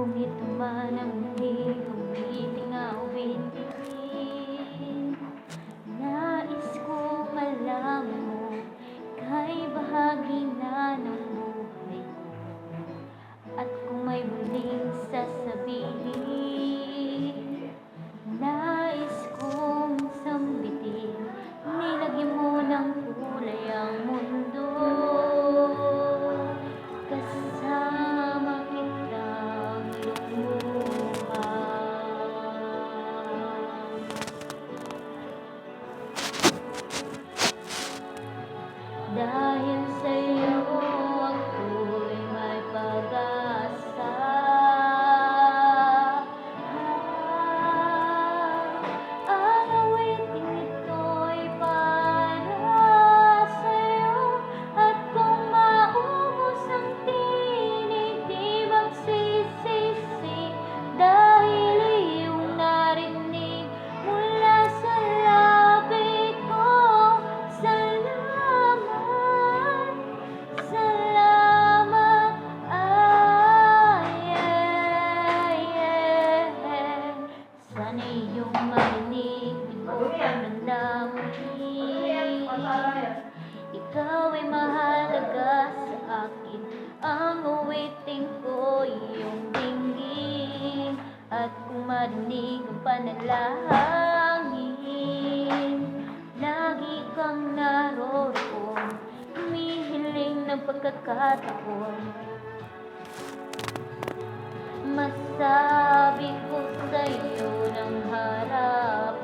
Ngunit man ang hindi umiting-awit din. Nais ko malaman mo, kay bahagi na ng buhay ko. At kung may muling sasabihin, nais kong sambitin, nilagyan mo ng kulay ang mundo. Kasama kitang lumuhang. Dahil sa'yo ako'y may pag-asa. Ang awiting ito'y para sa'yo. At kung maubos ang tinig, di magsisisi, dahil iyong narinig mula sa labi ko. Salamat, salamat, sana iyong marinig ito'y panalangin. Ikaw ay mahalaga sa akin, ang awiting ko iyong dinggin. At kung marinig ang panalangin, lagi kang naroroon, humihiling ng pagkakataon. Masabi ko sa'yo ng harap